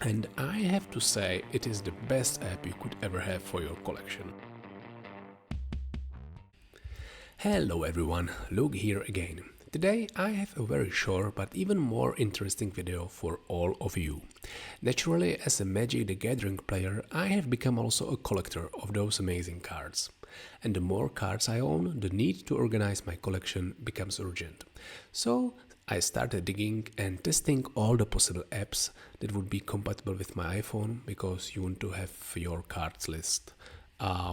And I have to say, it is the best app you could ever have for your collection. Hello everyone, Luke here again. Today I have a very short but even more interesting video for all of you. Naturally, as a Magic the Gathering player, I have become also a collector of those amazing cards. And the more cards I own, the need to organize my collection becomes urgent. So I started digging and testing all the possible apps that would be compatible with my iPhone, because you want to have your cards list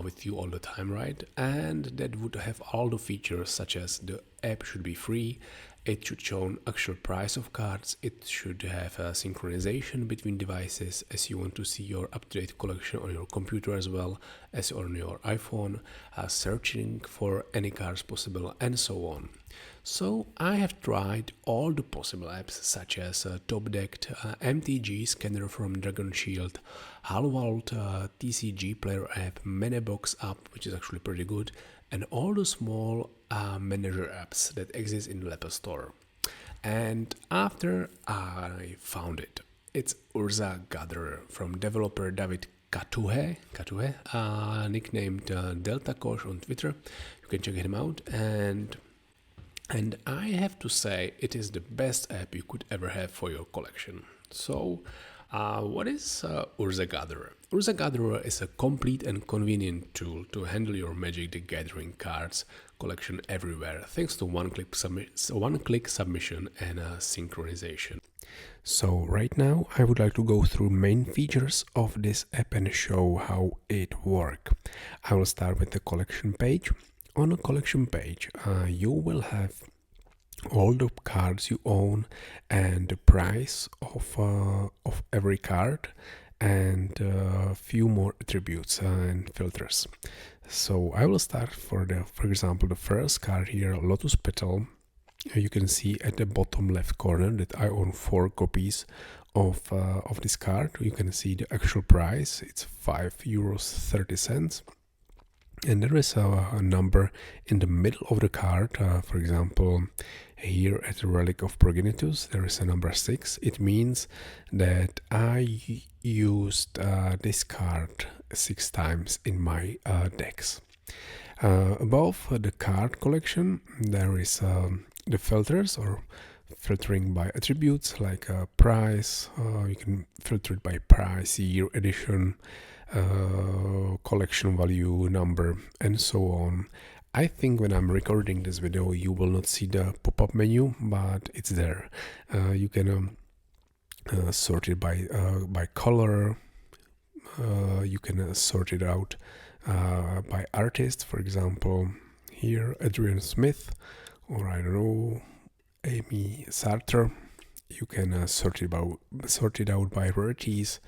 with you all the time, right? And that would have all the features, such as the app should be free, it should show an actual price of cards, it should have a synchronization between devices, as you want to see your up-to-date collection on your computer as well as on your iPhone, searching for any cards possible, and so on. So I have tried all the possible apps, such as Top Decked, MTG Scanner from Dragon Shield, HoloVault, TCG Player app, Manebox app, which is actually pretty good, and all the small manager apps that exist in the Apple Store. And after I found it, it's UrzaGatherer from developer David Katuhe, nicknamed Delta Kosh on Twitter. You can check him out, and I have to say, it is the best app you could ever have for your collection. So, what is UrzaGatherer? UrzaGatherer is a complete and convenient tool to handle your Magic the Gathering cards collection everywhere, thanks to one-click submission and synchronization. So right now I would like to go through main features of this app and show how it works. I will start with the collection page. On a collection page, you will have all the cards you own and the price of every card, and a few more attributes and filters. So I will start for example, the first card here, Lotus Petal. You can see at the bottom left corner that I own 4 copies of this card. You can see the actual price. It's €5.30. And there is a number in the middle of the card. For example, here at the Relic of Progenitus, there is a number 6. It means that I used this card 6 times in my decks. Above the card collection, there is the filters, or filtering by attributes, like price. You can filter it by price, year, edition, collection value, number, and so on. I think when I'm recording this video you will not see the pop-up menu, but it's there. You can sort it by color. You can sort it out by artist. For example, here Adrian Smith, or I don't know, Amy Sartre. You can sort it out by rarities.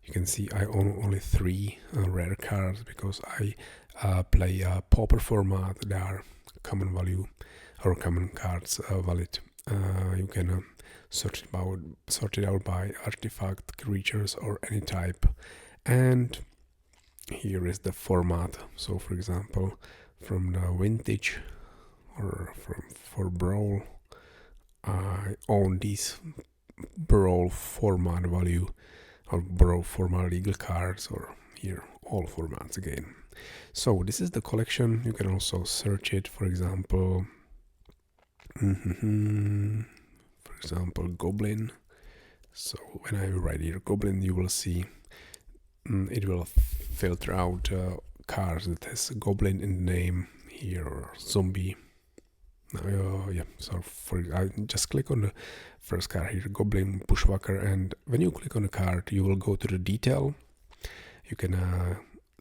You can see I own only 3 rare cards, because I play a pauper format. They are common value or common cards valid. You can sort it out by artifact, creatures, or any type. And here is the format. So for example, from the vintage or for Brawl, I own this Brawl format value, or Brawl format legal cards, or here all formats again. So this is the collection. You can also search it. For example, Goblin. So when I write here Goblin, you will see it will filter out cards that has Goblin in the name here, or Zombie. Yeah, so I just click on the first card here, Goblin Bushwhacker, and when you click on the card, you will go to the detail. You can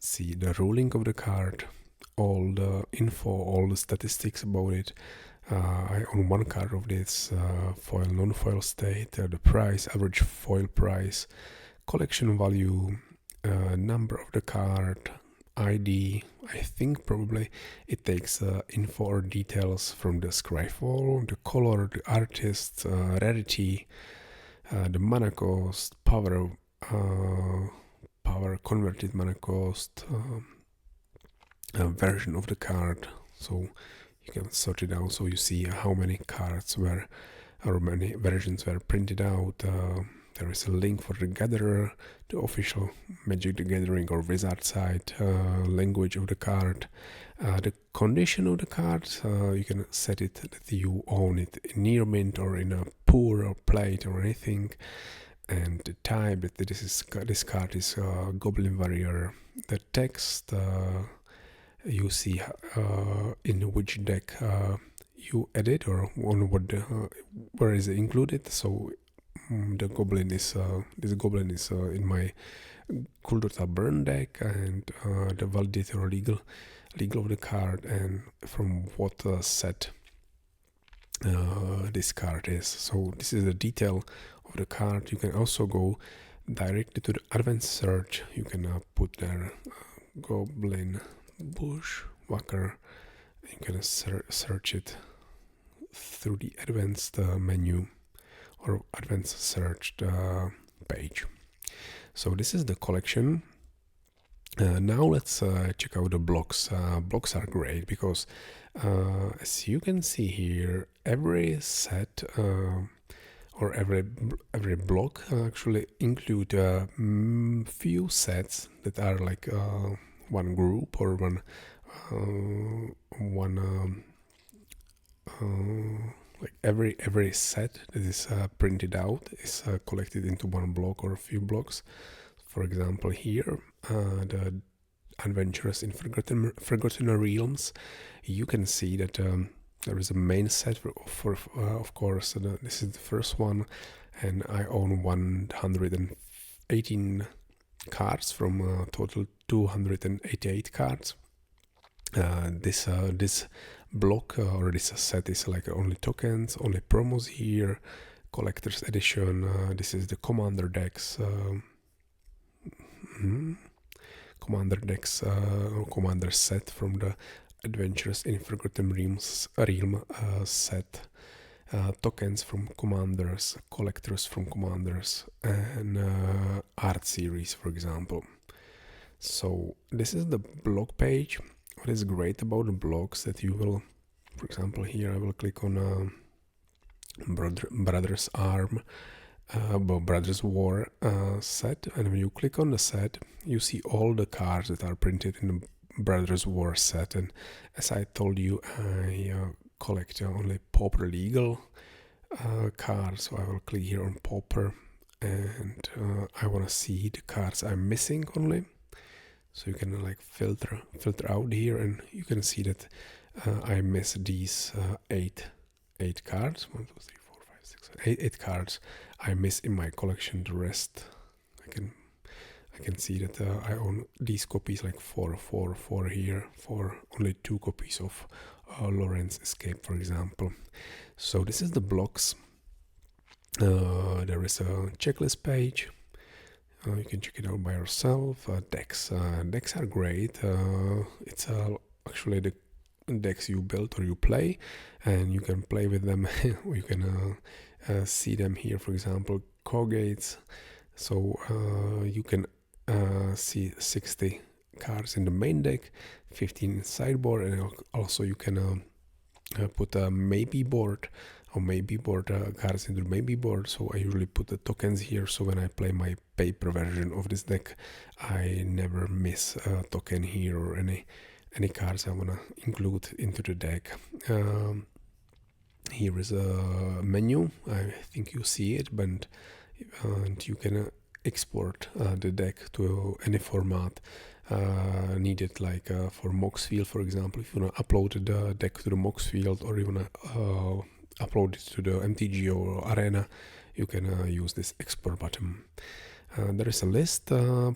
see the ruling of the card, all the info, all the statistics about it. I own 1 card of this, foil, non-foil state, the price, average foil price, collection value, number of the card, ID. I think probably it takes info or details from the Scryfall, the color, the artist, rarity, the mana cost, power converted mana cost, version of the card. So you can sort it out, so you see how many cards were, or many versions were printed out, There is a link for the Gatherer, the official Magic the Gathering or Wizard site, language of the card, the condition of the card. You can set it that you own it in near mint or in a pour or plate or anything, and the type that this card is Goblin Warrior. The text you see in which deck you edit or on what where is it included. So the goblin is this goblin is in my Kuldota burn deck, and the validator or legal of the card, and from what set this card is. So this is the detail of the card. You can also go directly to the advanced search. You can put there Goblin Bushwhacker. You can search it through the advanced menu or advanced search page. So this is the collection. Now let's check out the blocks. Blocks are great because as you can see here, every set or every block actually include a few sets that are like one group or one like every set that is printed out is collected into one block or a few blocks. For example, here the Adventures in Forgotten Realms, you can see that there is a main set for of course. This is the first one, and I own 118 cards from total 288 cards. This block or this set is like only tokens, only promos here, collector's edition. This is the commander decks. Commander set from the Adventures in Forgotten Realms set. Tokens from commanders, collectors from commanders, and art series, for example. So this is the blog page. What is great about the blogs that you will, for example, here I will click on Brothers War set, and when you click on the set, you see all the cards that are printed in the Brothers War set. And as I told you, I collect only Pauper legal cards, so I will click here on Pauper, and I want to see the cards I'm missing only. So you can like filter out here, and you can see that I miss these eight cards. 1, 2, 3, 4, 5, 6, 7, 8 cards I miss in my collection. The rest I can see that I own these copies, like 4 here, for only 2 copies of Lawrence Escape, for example. So this is the blocks. There is a checklist page. You can check it out by yourself. Decks are great. It's actually the decks you build or you play, and you can play with them. You can see them here, for example, Cogates. So you can see 60 cards in the main deck, 15 in sideboard, and also you can put a maybe board or maybe board cards into the maybe board. So I usually put the tokens here, so when I play my paper version of this deck, I never miss a token here or any cards I want to include into the deck. Here is a menu. I think you see it, but and you can export the deck to any format needed, like for Moxfield, for example. If you want to upload the deck to the Moxfield, or you want to upload it to the MTGO or Arena, you can use this export button. There is a list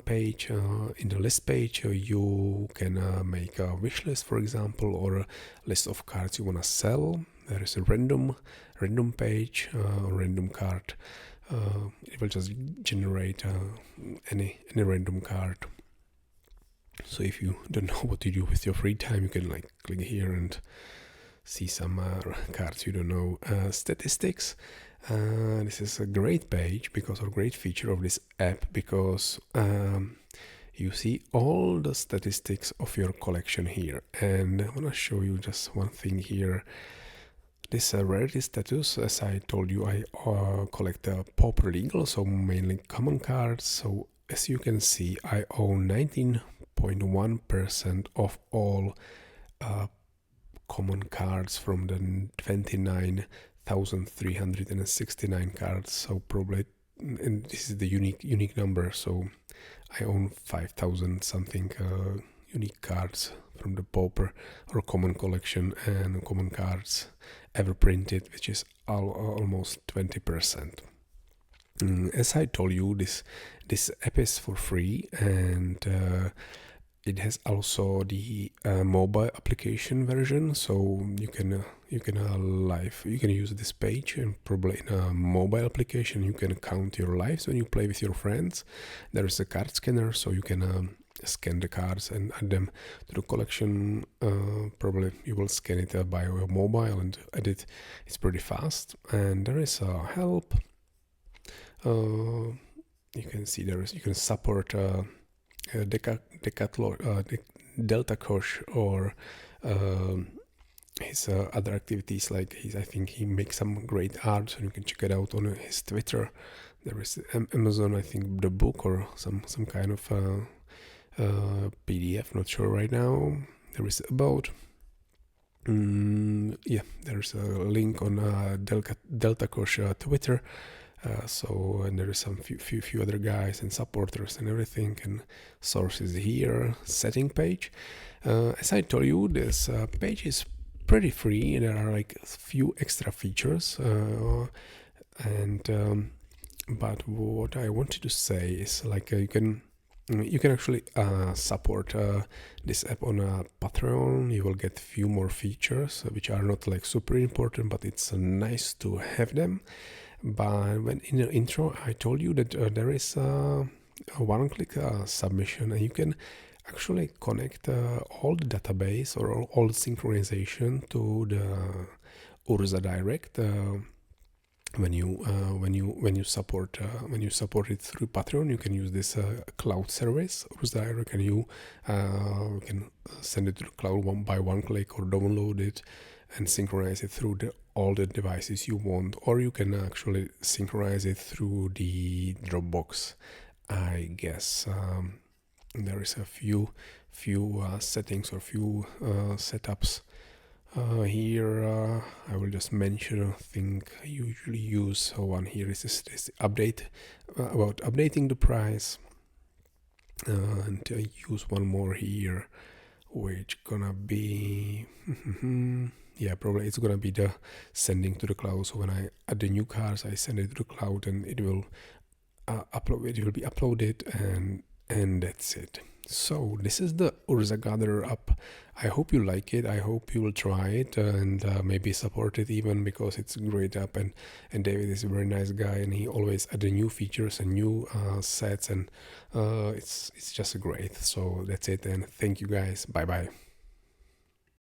page. In the list page, you can make a wish list, for example, or a list of cards you want to sell. There is a random page, random card. It will just generate any random card. So if you don't know what to do with your free time, you can like click here and see some cards you don't know. Statistics. This is a great page because, or great feature of this app, because you see all the statistics of your collection here. And I want to show you just one thing here. this rarity status, as I told you, I collect pauper legal, so mainly common cards. So as you can see, I own 19.1% of all common cards from the 29,369 cards. So probably, and this is the unique number. So I own 5,000 something unique cards from the pauper or common collection and common cards ever printed, which is almost 20%. As I told you, this app is for free, and it has also the mobile application version, so you can use this page, and probably in a mobile application you can count your lives when you play with your friends. There is a card scanner, so you can scan the cards and add them to the collection. Probably you will scan it by your mobile and add it. It's pretty fast, and there is a help. You can see you can support Delta Kosh or his other activities, like I think he makes some great art, and you can check it out on his Twitter. There is Amazon, I think, the book or some kind of PDF, not sure right now. There is about there's a link on Delta Kosh Twitter. And there is some few other guys and supporters and everything, and sources here, setting page. As I told you, this page is pretty free, and there are like a few extra features. But what I wanted to say is like you can actually support this app on Patreon. You will get few more features which are not like super important, but it's nice to have them. But when in the intro I told you that there is a one-click submission, and you can actually connect all the database or all the synchronization to the UrzaGatherer. When you support it through Patreon, you can use this cloud service UrzaGatherer, and you can send it to the cloud by one click, or download it and synchronize it through all the devices you want, or you can actually synchronize it through the Dropbox, I guess. There is a few settings or few setups here. I will just mention a thing I usually use. So one here is this update about updating the price, and I use one more here, which gonna be yeah, probably it's gonna be the sending to the cloud. So when I add the new cards, I send it to the cloud, and it will it will be uploaded, and that's it. So this is the UrzaGatherer app. I hope you like it. I hope you will try it and maybe support it even, because it's a great app, and David is a very nice guy, and he always adds new features and new sets, and it's just great. So that's it, and thank you guys. Bye bye.